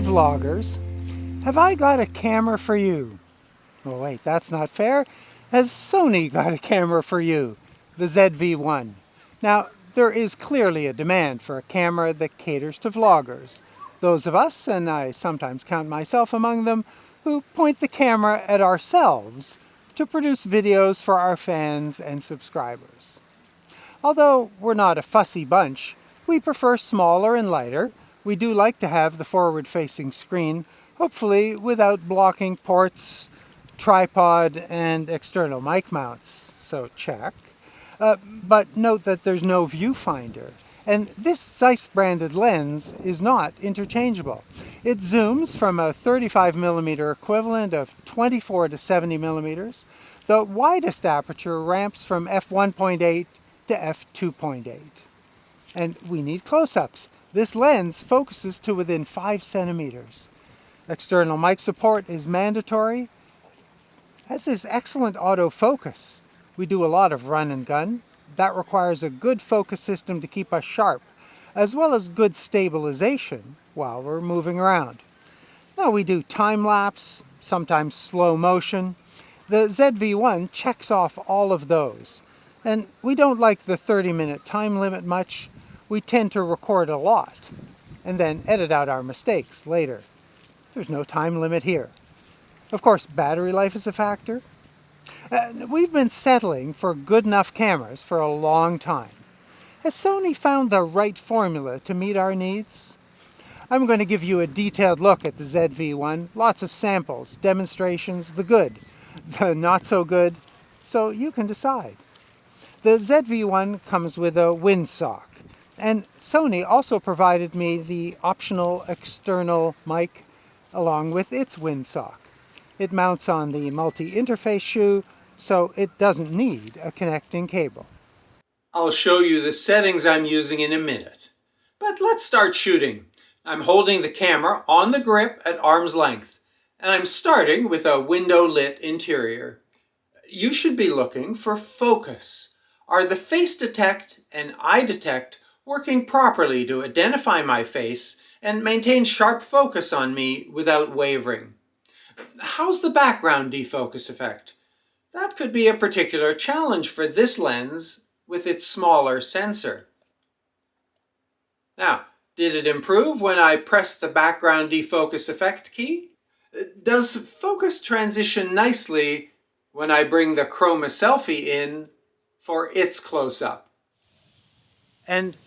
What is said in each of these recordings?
vloggers. Have I got a camera for you? Oh wait, that's not fair. Has Sony got a camera for you? The ZV-1. Now, there is clearly a demand for a camera that caters to vloggers. Those of us, and I sometimes count myself among them, who point the camera at ourselves to produce videos for our fans and subscribers. Although we're not a fussy bunch, we prefer smaller and lighter. We do like to have the forward-facing screen, hopefully without blocking ports, tripod, and external mic mounts, so check. But note that there's no viewfinder, and this Zeiss-branded lens is not interchangeable. It zooms from a 35mm equivalent of 24 to 70 millimeters. The widest aperture ramps from f1.8 to f2.8. And we need close-ups. This lens focuses to within 5 centimeters. External mic support is mandatory, as is excellent autofocus. We do a lot of run and gun. That requires a good focus system to keep us sharp, as well as good stabilization while we're moving around. Now we do time-lapse, sometimes slow motion. The ZV-1 checks off all of those. And we don't like the 30-minute time limit much. We tend to record a lot, and then edit out our mistakes later. There's no time limit here. Of course, battery life is a factor. We've been settling for good enough cameras for a long time. Has Sony found the right formula to meet our needs? I'm going to give you a detailed look at the ZV-1, lots of samples, demonstrations, the good, the not so good, so you can decide. The ZV-1 comes with a windsock, and Sony also provided me the optional external mic along with its windsock. It mounts on the multi-interface shoe, so it doesn't need a connecting cable. I'll show you the settings I'm using in a minute. But let's start shooting. I'm holding the camera on the grip at arm's length, and I'm starting with a window-lit interior. You should be looking for focus. Are the face detect and eye detect working properly to identify my face and maintain sharp focus on me without wavering? How's the background defocus effect? That could be a particular challenge for this lens with its smaller sensor. Now, did it improve when I pressed the background defocus effect key? Does focus transition nicely when I bring the chroma selfie in for its close-up? And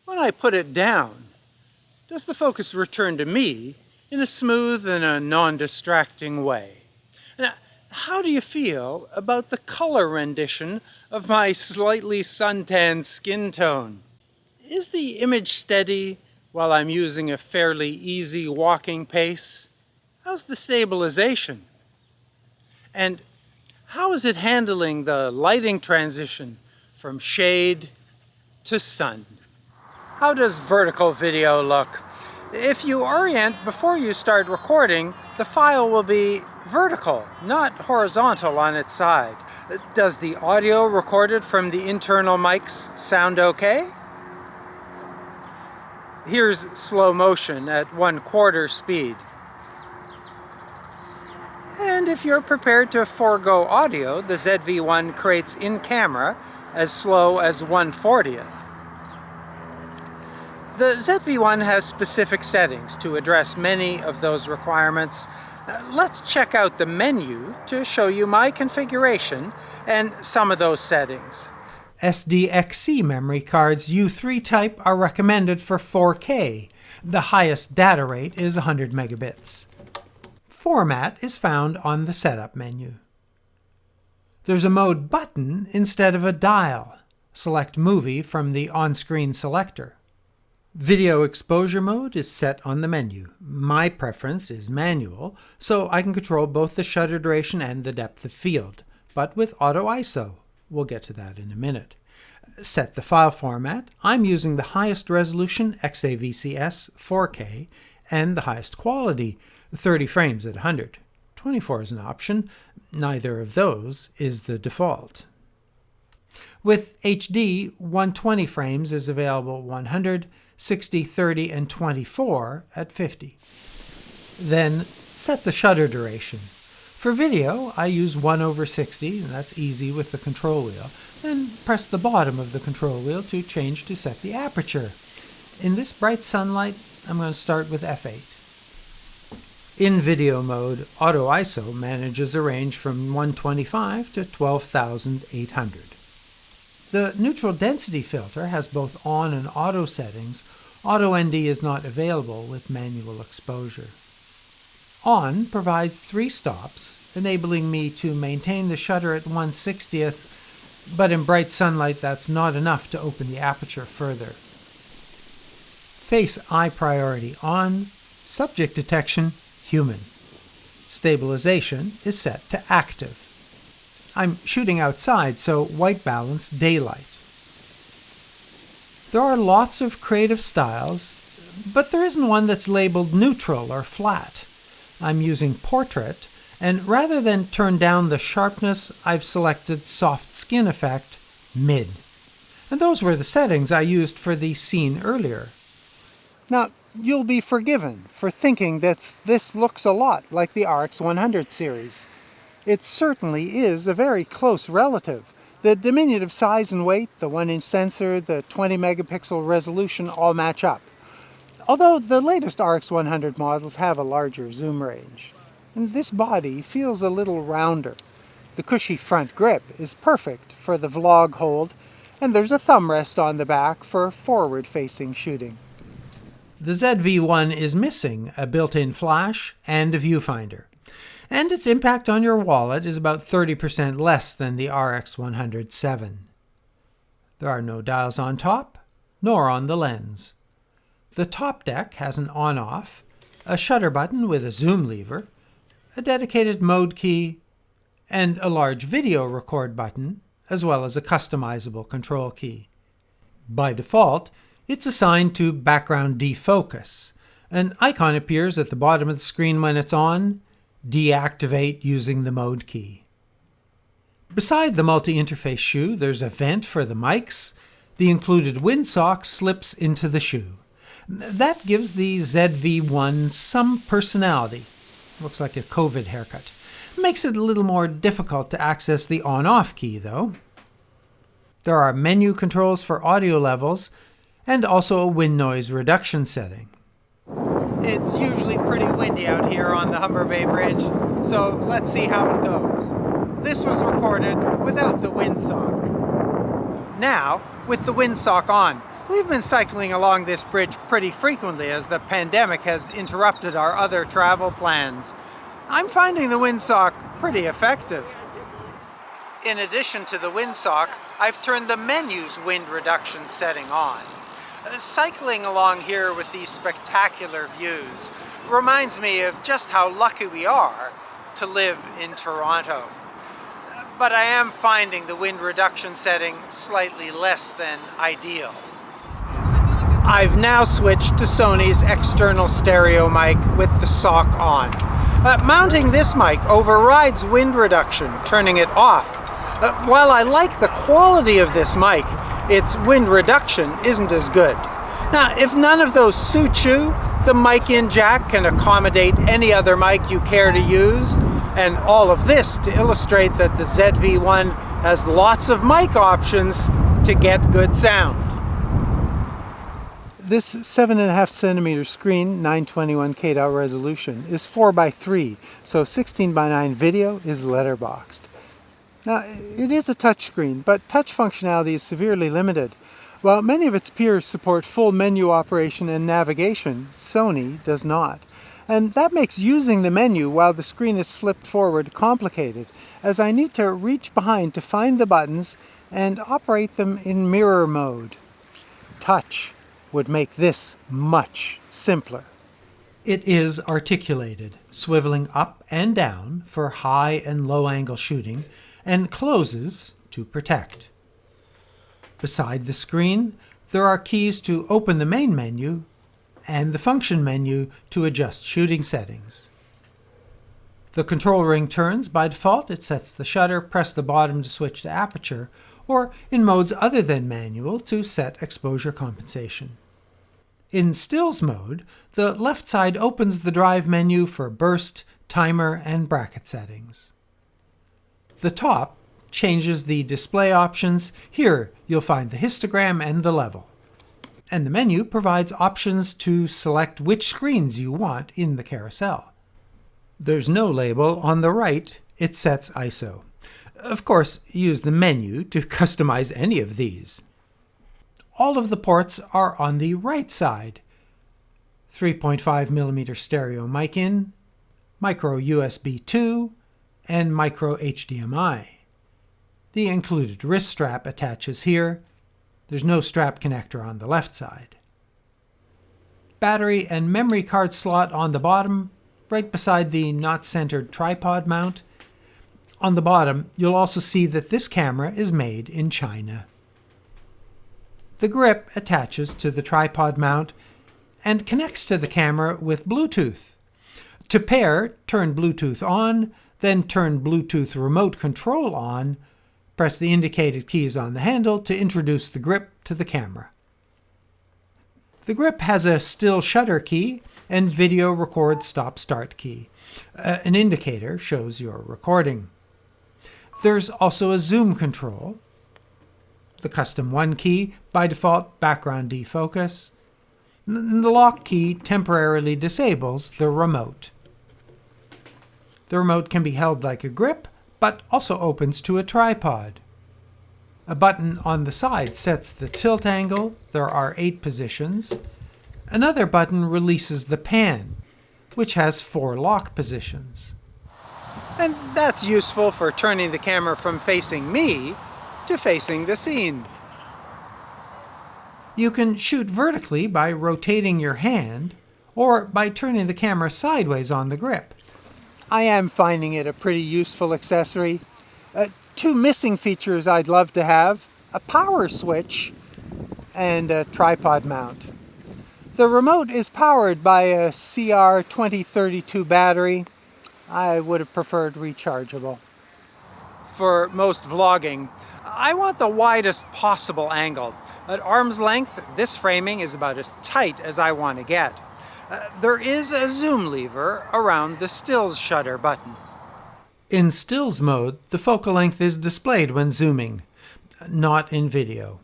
when I put it down, does the focus return to me in a smooth and a non-distracting way? Now, how do you feel about the color rendition of my slightly suntanned skin tone? Is the image steady while I'm using a fairly easy walking pace? How's the stabilization? And how is it handling the lighting transition from shade to sun? How does vertical video look? If you orient before you start recording, the file will be vertical, not horizontal on its side. Does the audio recorded from the internal mics sound okay? Here's slow motion at 1/4 speed. And if you're prepared to forego audio, the ZV-1 creates in camera as slow as 1/40th. The ZV-1 has specific settings to address many of those requirements. Let's check out the menu to show you my configuration and some of those settings. SDXC memory cards U3 type are recommended for 4K. The highest data rate is 100 megabits. Format is found on the setup menu. There's a mode button instead of a dial. Select movie from the on-screen selector. Video exposure mode is set on the menu. My preference is manual, so I can control both the shutter duration and the depth of field, but with auto ISO. We'll get to that in a minute. Set the file format. I'm using the highest resolution XAVCS 4K and the highest quality 30 frames at 100. 24 is an option. Neither of those is the default. With HD, 120 frames is available at 100, 60, 30, and 24 at 50. Then set the shutter duration. For video, I use 1/60, and that's easy with the control wheel. Then press the bottom of the control wheel to change to set the aperture. In this bright sunlight, I'm going to start with f8. In video mode, Auto ISO manages a range from 125 to 12,800. The neutral density filter has both on and auto settings. Auto ND is not available with manual exposure. On provides 3 stops, enabling me to maintain the shutter at 1/60th, but in bright sunlight that's not enough to open the aperture further. Face eye priority on, subject detection human. Stabilization is set to active. I'm shooting outside, so white balance daylight. There are lots of creative styles, but there isn't one that's labeled neutral or flat. I'm using portrait, and rather than turn down the sharpness, I've selected soft skin effect mid. And those were the settings I used for the scene earlier. Now, you'll be forgiven for thinking that this looks a lot like the RX100 series. It certainly is a very close relative. The diminutive size and weight, the 1-inch sensor, the 20 megapixel resolution all match up. Although the latest RX100 models have a larger zoom range. And this body feels a little rounder. The cushy front grip is perfect for the vlog hold, and there's a thumb rest on the back for forward-facing shooting. The ZV-1 is missing a built-in flash and a viewfinder, and its impact on your wallet is about 30% less than the RX100-7. There are no dials on top, nor on the lens. The top deck has an on-off, a shutter button with a zoom lever, a dedicated mode key, and a large video record button, as well as a customizable control key. By default, it's assigned to background defocus. An icon appears at the bottom of the screen when it's on. Deactivate using the mode key. Beside the multi-interface shoe, there's a vent for the mics. The included windsock slips into the shoe. That gives the ZV-1 some personality. Looks like a COVID haircut. Makes it a little more difficult to access the on-off key, though. There are menu controls for audio levels, and also a wind noise reduction setting. It's usually pretty windy out here on the Humber Bay Bridge, so let's see how it goes. This was recorded without the windsock. Now, with the windsock on, we've been cycling along this bridge pretty frequently as the pandemic has interrupted our other travel plans. I'm finding the windsock pretty effective. In addition to the windsock, I've turned the menu's wind reduction setting on. Cycling along here with these spectacular views reminds me of just how lucky we are to live in Toronto. But I am finding the wind reduction setting slightly less than ideal. I've now switched to Sony's external stereo mic with the sock on. Mounting this mic overrides wind reduction, turning it off. While I like the quality of this mic, its wind reduction isn't as good. Now, if none of those suit you, the mic-in jack can accommodate any other mic you care to use, and all of this to illustrate that the ZV-1 has lots of mic options to get good sound. This 7.5 centimeter screen, 921 dot resolution, is 4:3, so 16:9 video is letterboxed. Now, it is a touchscreen, but touch functionality is severely limited. While many of its peers support full menu operation and navigation, Sony does not. And that makes using the menu while the screen is flipped forward complicated, as I need to reach behind to find the buttons and operate them in mirror mode. Touch would make this much simpler. It is articulated, swiveling up and down for high and low angle shooting, and closes to protect. Beside the screen, there are keys to open the main menu and the function menu to adjust shooting settings. The control ring turns. By default, it sets the shutter, press the bottom to switch to aperture, or in modes other than manual to set exposure compensation. In stills mode, the left side opens the drive menu for burst, timer, and bracket settings. The top changes the display options. Here you'll find the histogram and the level. And the menu provides options to select which screens you want in the carousel. There's no label. On the right, it sets ISO. Of course, use the menu to customize any of these. All of the ports are on the right side. 3.5mm stereo mic in, micro USB 2, and micro HDMI. The included wrist strap attaches here. There's no strap connector on the left side. Battery and memory card slot on the bottom, right beside the not centered tripod mount. On the bottom, you'll also see that this camera is made in China. The grip attaches to the tripod mount and connects to the camera with Bluetooth. To pair, turn Bluetooth on, then turn Bluetooth remote control on. Press the indicated keys on the handle to introduce the grip to the camera. The grip has a still shutter key and video record stop-start key. An indicator shows you're recording. There's also a zoom control, the custom 1 key, by default background defocus. The lock key temporarily disables the remote. The remote can be held like a grip, but also opens to a tripod. A button on the side sets the tilt angle. There are 8 positions. Another button releases the pan, which has 4 lock positions. And that's useful for turning the camera from facing me to facing the scene. You can shoot vertically by rotating your hand or by turning the camera sideways on the grip. I am finding it a pretty useful accessory. 2 missing features I'd love to have: a power switch and a tripod mount. The remote is powered by a CR2032 battery. I would have preferred rechargeable. For most vlogging, I want the widest possible angle. At arm's length, this framing is about as tight as I want to get. There is a zoom lever around the stills shutter button. In stills mode, the focal length is displayed when zooming, not in video.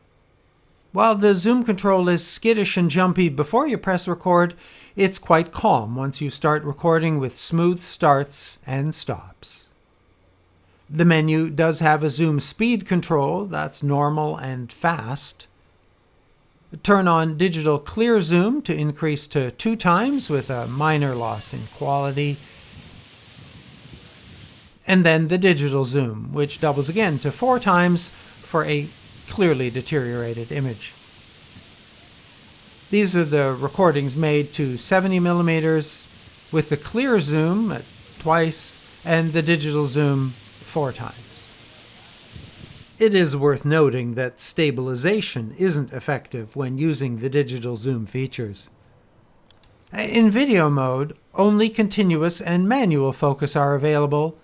While the zoom control is skittish and jumpy before you press record, it's quite calm once you start recording with smooth starts and stops. The menu does have a zoom speed control, that's normal and fast. Turn on digital clear zoom to increase to 2 times with a minor loss in quality. And then the digital zoom, which doubles again to 4 times for a clearly deteriorated image. These are the recordings made to 70mm with the clear zoom at twice and the digital zoom 4 times. It is worth noting that stabilization isn't effective when using the digital zoom features. In video mode, only continuous and manual focus are available.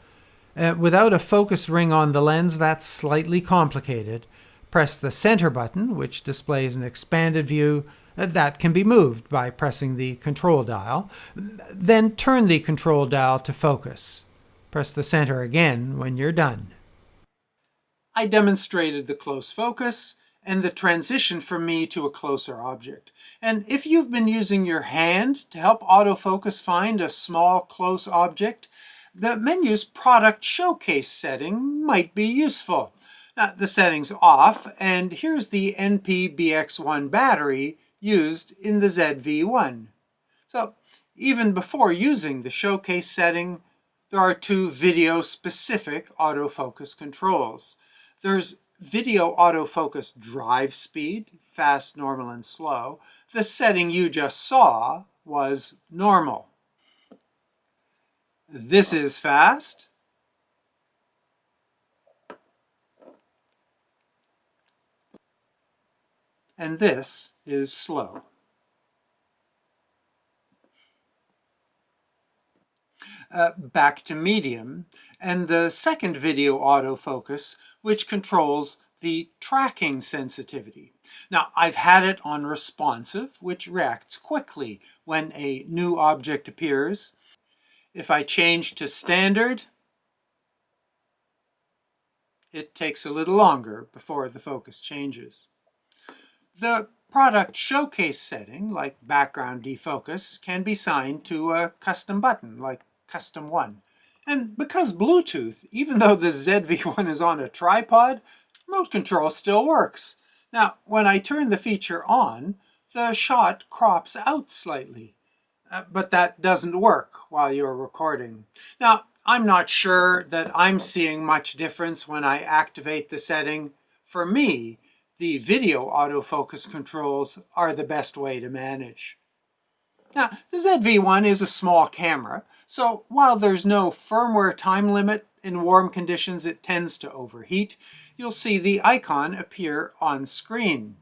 Without a focus ring on the lens, that's slightly complicated. Press the center button, which displays an expanded view. That can be moved by pressing the control dial. Then turn the control dial to focus. Press the center again when you're done. I demonstrated the close focus and the transition from me to a closer object. And if you've been using your hand to help autofocus find a small close object, the menu's product showcase setting might be useful. Now, the setting's off, and here's the NP-BX1 battery used in the ZV-1. So even before using the showcase setting, there are 2 video-specific autofocus controls. There's video autofocus drive speed, fast, normal, and slow. The setting you just saw was normal. This is fast. And this is slow. Back to medium, and the second video autofocus, which controls the tracking sensitivity. Now, I've had it on responsive, which reacts quickly when a new object appears. If I change to standard, it takes a little longer before the focus changes. The product showcase setting, like background defocus, can be signed to a custom button, like custom 1. And because Bluetooth, even though the ZV-1 is on a tripod, remote control still works. Now, when I turn the feature on, the shot crops out slightly. But that doesn't work while you're recording. Now, I'm not sure that I'm seeing much difference when I activate the setting. For me, the video autofocus controls are the best way to manage. Now, the ZV-1 is a small camera, so while there's no firmware time limit, in warm conditions it tends to overheat. You'll see the icon appear on screen.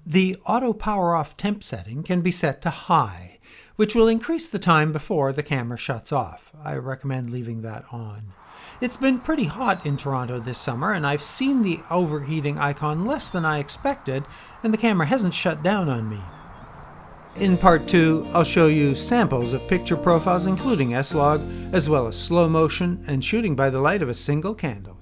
The auto power off temp setting can be set to high, which will increase the time before the camera shuts off. I recommend leaving that on. It's been pretty hot in Toronto this summer, and I've seen the overheating icon less than I expected, and the camera hasn't shut down on me. In part 2, I'll show you samples of picture profiles including S-Log, as well as slow motion and shooting by the light of a single candle.